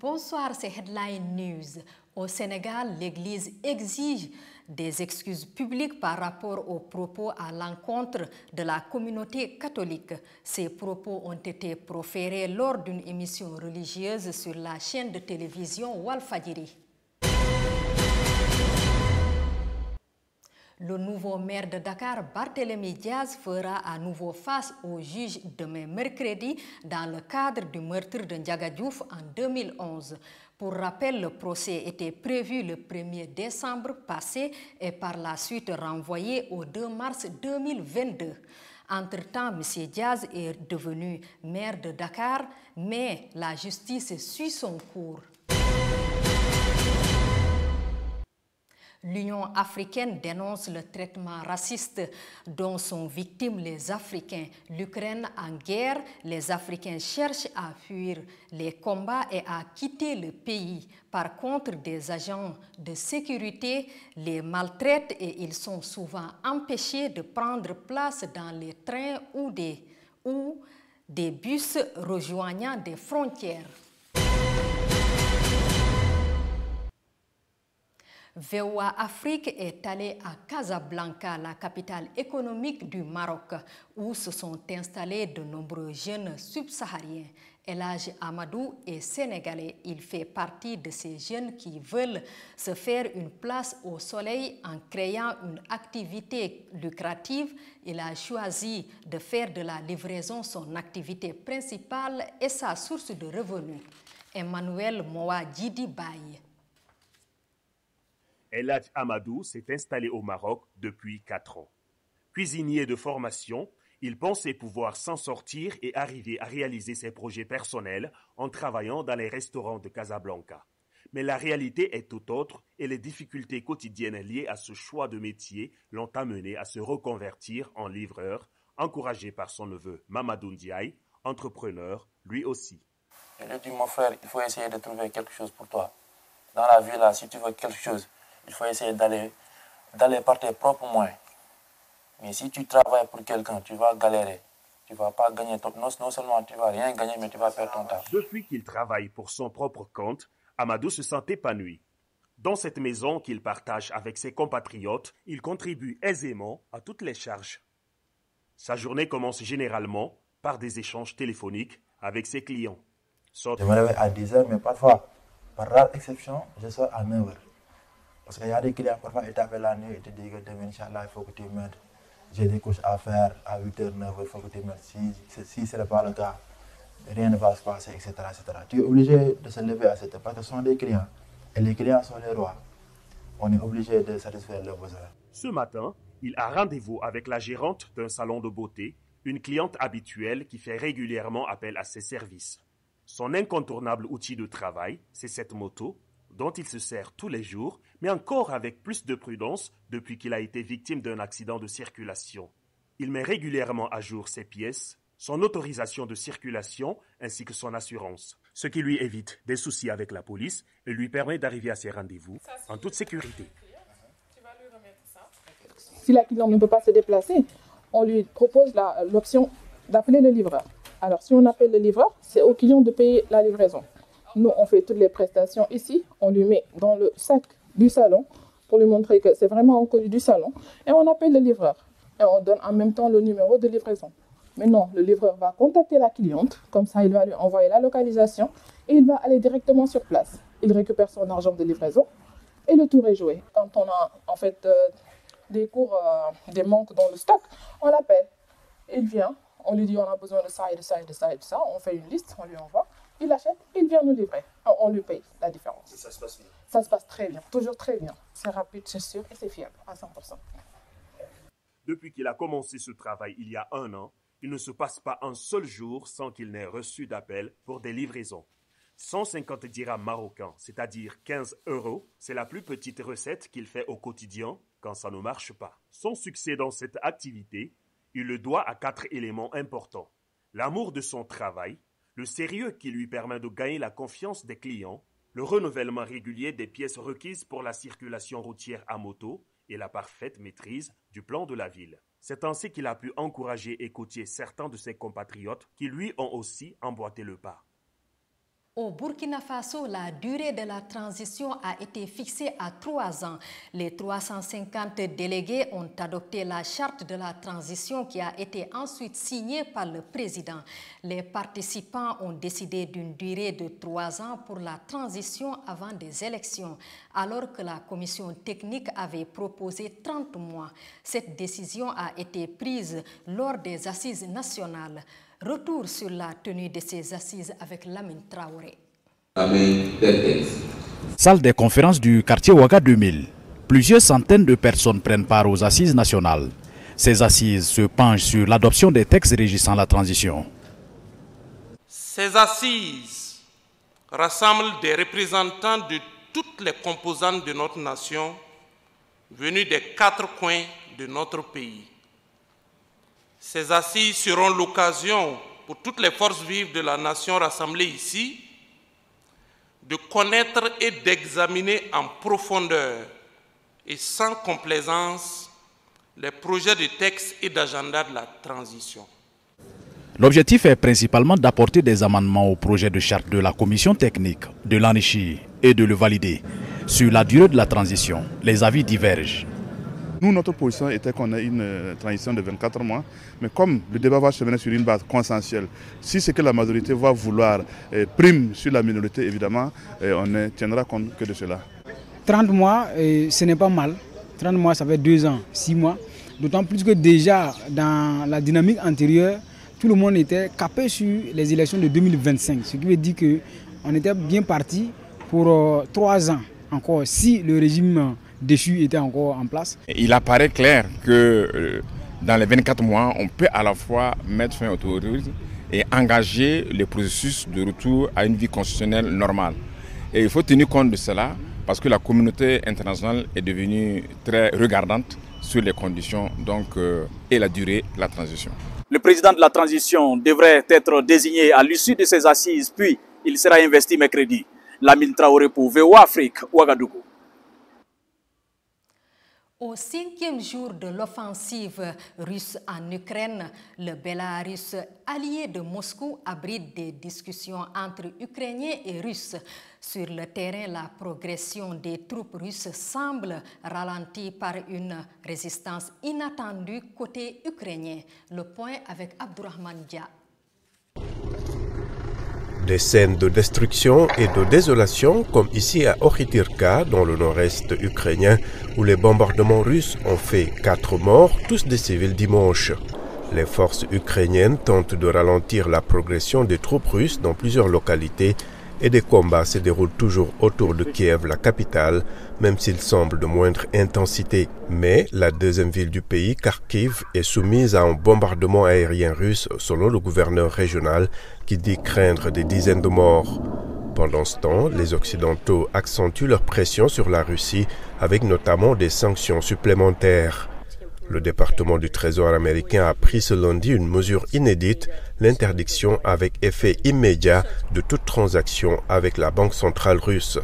Bonsoir, c'est Headline News. Au Sénégal, l'Église exige des excuses publiques par rapport aux propos à l'encontre de la communauté catholique. Ces propos ont été proférés lors d'une émission religieuse sur la chaîne de télévision Walfadjri. Le nouveau maire de Dakar, Barthélémy Diaz, fera à nouveau face au juge demain mercredi dans le cadre du meurtre de Ndiaga Diouf en 2011. Pour rappel, le procès était prévu le 1er décembre passé et par la suite renvoyé au 2 mars 2022. Entre-temps, M. Diaz est devenu maire de Dakar, mais la justice suit son cours. L'Union africaine dénonce le traitement raciste dont sont victimes les Africains. L'Ukraine en guerre, les Africains cherchent à fuir les combats et à quitter le pays. Par contre, des agents de sécurité les maltraitent et ils sont souvent empêchés de prendre place dans les trains ou des bus rejoignant des frontières. VOA Afrique est allé à Casablanca, la capitale économique du Maroc, où se sont installés de nombreux jeunes subsahariens. El Hadj Amadou est sénégalais. Il fait partie de ces jeunes qui veulent se faire une place au soleil en créant une activité lucrative. Il a choisi de faire de la livraison son activité principale et sa source de revenus. Emmanuel Moa Djidi Baye. El Hadj Amadou s'est installé au Maroc depuis 4 ans. Cuisinier de formation, il pensait pouvoir s'en sortir et arriver à réaliser ses projets personnels en travaillant dans les restaurants de Casablanca. Mais la réalité est tout autre et les difficultés quotidiennes liées à ce choix de métier l'ont amené à se reconvertir en livreur, encouragé par son neveu Mamadou Ndiaye, entrepreneur lui aussi. Je lui ai dit, mon frère, il faut essayer de trouver quelque chose pour toi. Dans la vie, là, si tu veux quelque chose, il faut essayer d'aller par tes propres moyens. Mais si tu travailles pour quelqu'un, tu vas galérer. Tu ne vas pas gagner ton... Non seulement tu ne vas rien gagner, mais tu vas perdre ton temps. Depuis qu'il travaille pour son propre compte, Amadou se sent épanoui. Dans cette maison qu'il partage avec ses compatriotes, il contribue aisément à toutes les charges. Sa journée commence généralement par des échanges téléphoniques avec ses clients. Je me réveille à 10h, mais parfois, par rare exception, je sors à 9h. Parce qu'il y a des clients, parfois, ils t'appellent la nuit et te disent que demain, Inch'Allah, il faut que tu mettes. J'ai des couches à faire à 8h, 9h, il faut que tu mettes. Si ce n'est pas le cas, rien ne va se passer, etc., etc. Tu es obligé de se lever à cette heure parce que ce sont des clients. Et les clients sont les rois. On est obligé de satisfaire leurs besoins. Ce matin, il a rendez-vous avec la gérante d'un salon de beauté, une cliente habituelle qui fait régulièrement appel à ses services. Son incontournable outil de travail, c'est cette moto, dont il se sert tous les jours, mais encore avec plus de prudence depuis qu'il a été victime d'un accident de circulation. Il met régulièrement à jour ses pièces, son autorisation de circulation ainsi que son assurance, ce qui lui évite des soucis avec la police et lui permet d'arriver à ses rendez-vous en toute sécurité. Si la cliente ne peut pas se déplacer, on lui propose l'option d'appeler le livreur. Alors si on appelle le livreur, c'est au client de payer la livraison. Nous, on fait toutes les prestations ici, on lui met dans le sac du salon pour lui montrer que c'est vraiment un colis du salon et on appelle le livreur. Et on donne en même temps le numéro de livraison. Maintenant, le livreur va contacter la cliente, comme ça il va lui envoyer la localisation et il va aller directement sur place. Il récupère son argent de livraison et le tour est joué. Quand on a en fait des manques dans le stock, on l'appelle. Il vient, on lui dit on a besoin de ça et de ça et de ça et de ça, on fait une liste, on lui envoie. Il achète, il vient nous livrer. On lui paye la différence. Ça se passe bien. Ça se passe très bien, toujours très bien. C'est rapide, c'est sûr et c'est fiable à 100%. Depuis qu'il a commencé ce travail il y a 1 an, il ne se passe pas un seul jour sans qu'il n'ait reçu d'appel pour des livraisons. 150 dirhams marocains, c'est-à-dire 15 €, c'est la plus petite recette qu'il fait au quotidien quand ça ne marche pas. Son succès dans cette activité, il le doit à 4 éléments importants. L'amour de son travail, le sérieux qui lui permet de gagner la confiance des clients, le renouvellement régulier des pièces requises pour la circulation routière à moto et la parfaite maîtrise du plan de la ville. C'est ainsi qu'il a pu encourager et coacher certains de ses compatriotes qui lui ont aussi emboîté le pas. Au Burkina Faso, la durée de la transition a été fixée à 3 ans. Les 350 délégués ont adopté la charte de la transition qui a été ensuite signée par le président. Les participants ont décidé d'une durée de 3 ans pour la transition avant des élections, alors que la commission technique avait proposé 30 mois. Cette décision a été prise lors des assises nationales. Retour sur la tenue de ces assises avec Lamine Traoré. Salle des conférences du quartier Ouaga 2000. Plusieurs centaines de personnes prennent part aux assises nationales. Ces assises se penchent sur l'adoption des textes régissant la transition. Ces assises rassemblent des représentants de toutes les composantes de notre nation, venus des 4 coins de notre pays. Ces assises seront l'occasion pour toutes les forces vives de la nation rassemblées ici de connaître et d'examiner en profondeur et sans complaisance les projets de textes et d'agenda de la transition. L'objectif est principalement d'apporter des amendements au projet de charte de la commission technique, de l'enrichir et de le valider. Sur la durée de la transition, les avis divergent. Nous, notre position était qu'on ait une transition de 24 mois, mais comme le débat va se mener sur une base consensuelle, si c'est que la majorité va vouloir prime sur la minorité, évidemment, on ne tiendra compte que de cela. 30 mois, ce n'est pas mal. 30 mois, ça fait 2 ans, 6 mois. D'autant plus que déjà, dans la dynamique antérieure, tout le monde était capé sur les élections de 2025. Ce qui veut dire qu'on était bien parti pour 3 ans encore, si le régime déchu était encore en place. Il apparaît clair que dans les 24 mois, on peut à la fois mettre fin au terrorisme et engager le processus de retour à une vie constitutionnelle normale. Et il faut tenir compte de cela parce que la communauté internationale est devenue très regardante sur les conditions et la durée de la transition. Le président de la transition devrait être désigné à l'issue de ces assises, puis il sera investi mercredi. Lamine Traoré pour VOA Afrique, Ouagadougou. Au 5e jour de l'offensive russe en Ukraine, le Bélarus, allié de Moscou, abrite des discussions entre Ukrainiens et Russes. Sur le terrain, la progression des troupes russes semble ralentie par une résistance inattendue côté ukrainien. Le point avec Abdourahmane Dia. Des scènes de destruction et de désolation, comme ici à Okhytyrka, dans le nord-est ukrainien, où les bombardements russes ont fait 4 morts, tous des civils dimanche. Les forces ukrainiennes tentent de ralentir la progression des troupes russes dans plusieurs localités et des combats se déroulent toujours autour de Kiev, la capitale, même s'ils semblent de moindre intensité. Mais la deuxième ville du pays, Kharkiv, est soumise à un bombardement aérien russe, selon le gouverneur régional, qui dit craindre des dizaines de morts. Pendant ce temps, les Occidentaux accentuent leur pression sur la Russie, avec notamment des sanctions supplémentaires. Le département du Trésor américain a pris ce lundi une mesure inédite, l'interdiction avec effet immédiat de toute transaction avec la Banque centrale russe.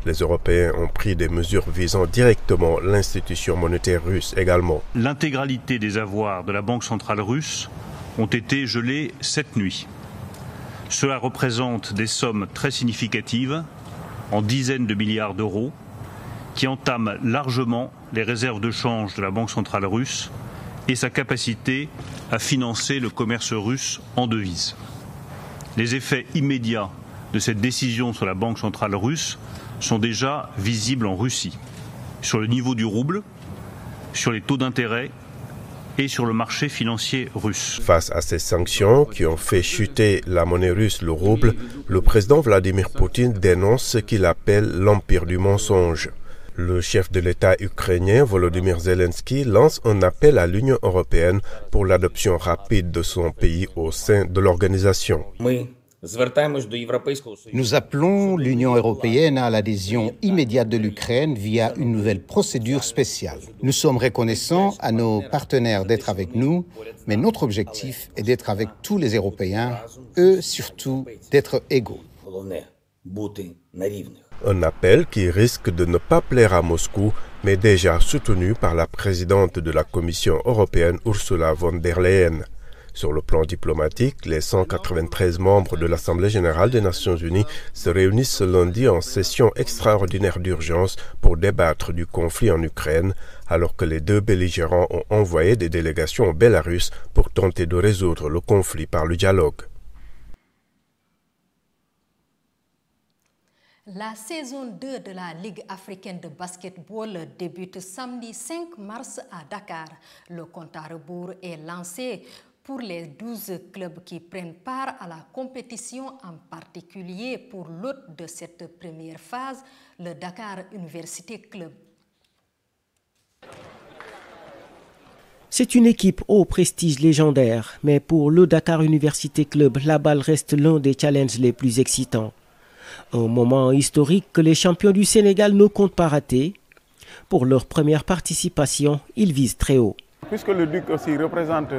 Les Européens ont pris des mesures visant directement l'institution monétaire russe également. L'intégralité des avoirs de la Banque centrale russe ont été gelés cette nuit. Cela représente des sommes très significatives, en dizaines de milliards d'euros, qui entament largement les réserves de change de la Banque centrale russe et sa capacité à financer le commerce russe en devises. Les effets immédiats de cette décision sur la Banque centrale russe sont déjà visibles en Russie, sur le niveau du rouble, sur les taux d'intérêt et sur le marché financier russe. Face à ces sanctions qui ont fait chuter la monnaie russe, le rouble, le président Vladimir Poutine dénonce ce qu'il appelle l'empire du mensonge. Le chef de l'État ukrainien, Volodymyr Zelensky, lance un appel à l'Union européenne pour l'adoption rapide de son pays au sein de l'organisation. Nous appelons l'Union européenne à l'adhésion immédiate de l'Ukraine via une nouvelle procédure spéciale. Nous sommes reconnaissants à nos partenaires d'être avec nous, mais notre objectif est d'être avec tous les Européens, eux surtout d'être égaux. Un appel qui risque de ne pas plaire à Moscou, mais déjà soutenu par la présidente de la Commission européenne Ursula von der Leyen. Sur le plan diplomatique, les 193 membres de l'Assemblée générale des Nations unies se réunissent ce lundi en session extraordinaire d'urgence pour débattre du conflit en Ukraine, alors que les deux belligérants ont envoyé des délégations au Bélarus pour tenter de résoudre le conflit par le dialogue. La saison 2 de la Ligue africaine de basketball débute samedi 5 mars à Dakar. Le compte à rebours est lancé pour les 12 clubs qui prennent part à la compétition, en particulier pour l'hôte de cette première phase, le Dakar Université Club. C'est une équipe au prestige légendaire, mais pour le Dakar Université Club, la balle reste l'un des challenges les plus excitants. Un moment historique que les champions du Sénégal ne comptent pas rater. Pour leur première participation, ils visent très haut. Puisque le Duc aussi représente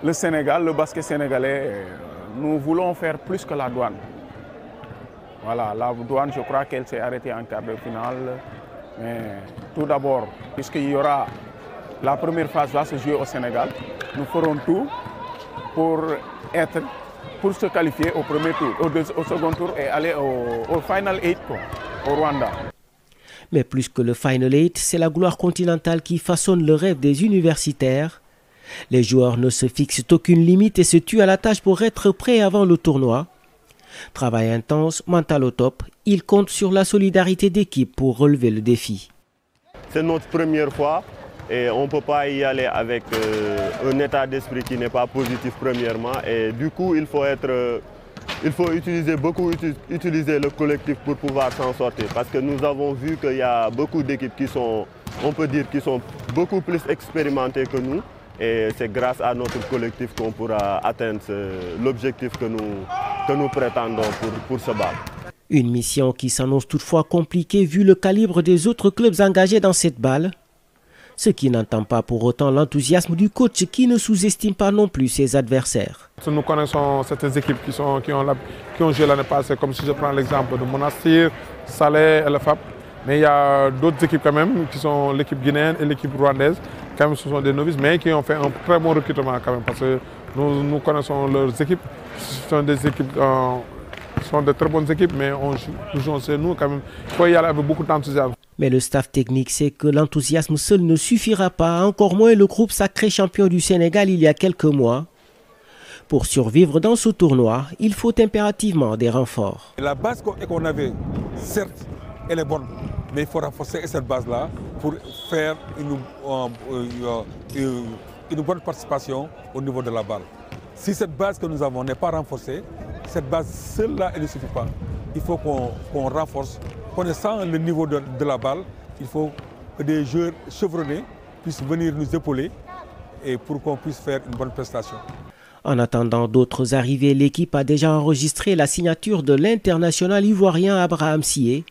le Sénégal, le basket sénégalais, nous voulons faire plus que la douane. Voilà, la douane, je crois qu'elle s'est arrêtée en quart de finale. Mais tout d'abord, puisqu'il y aura la première phase va se jouer au Sénégal, nous ferons tout pour se qualifier au premier tour, au second tour et aller au Final 8 au Rwanda. Mais plus que le Final 8, c'est la gloire continentale qui façonne le rêve des universitaires. Les joueurs ne se fixent aucune limite et se tuent à la tâche pour être prêts avant le tournoi. Travail intense, mental au top, ils comptent sur la solidarité d'équipe pour relever le défi. C'est notre première fois et on ne peut pas y aller avec un état d'esprit qui n'est pas positif premièrement. Et du coup, il faut utiliser le collectif pour pouvoir s'en sortir. Parce que nous avons vu qu'il y a beaucoup d'équipes qui sont, on peut dire, qui sont beaucoup plus expérimentées que nous. Et c'est grâce à notre collectif qu'on pourra atteindre l'objectif que nous prétendons pour ce bal. Une mission qui s'annonce toutefois compliquée vu le calibre des autres clubs engagés dans cette balle. Ce qui n'entend pas pour autant l'enthousiasme du coach qui ne sous-estime pas non plus ses adversaires. Nous connaissons certaines équipes qui ont joué l'année passée, comme si je prends l'exemple de Monastir, Salé, El Fap. Mais il y a d'autres équipes quand même, qui sont l'équipe guinéenne et l'équipe rwandaise. Quand même, ce sont des novices, mais qui ont fait un très bon recrutement quand même, parce que nous connaissons leurs équipes. Ce sont des équipes, ce sont de très bonnes équipes, mais nous jouons chez nous quand même. Il faut y aller avec beaucoup d'enthousiasme. Mais le staff technique sait que l'enthousiasme seul ne suffira pas, encore moins le groupe sacré champion du Sénégal il y a quelques mois. Pour survivre dans ce tournoi, il faut impérativement des renforts. La base qu'on avait, certes, elle est bonne, mais il faut renforcer cette base-là pour faire une bonne participation au niveau de la balle. Si cette base que nous avons n'est pas renforcée, cette base seule-là, elle ne suffit pas. Il faut qu'on renforce. Connaissant le niveau de la balle, il faut que des joueurs chevronnés puissent venir nous épauler et pour qu'on puisse faire une bonne prestation. En attendant d'autres arrivées, l'équipe a déjà enregistré la signature de l'international ivoirien Abraham Sié.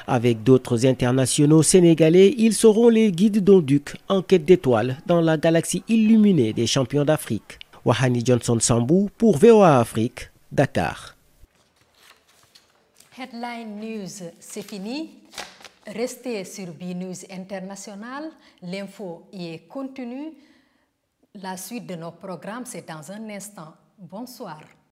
Avec d'autres internationaux sénégalais, ils seront les guides d'Onduc en quête d'étoiles dans la galaxie illuminée des champions d'Afrique. Wahani Johnson Sambou pour VOA Afrique, Dakar. Headline News, c'est fini. Restez sur BNews International. L'info y est continue. La suite de nos programmes, c'est dans un instant. Bonsoir.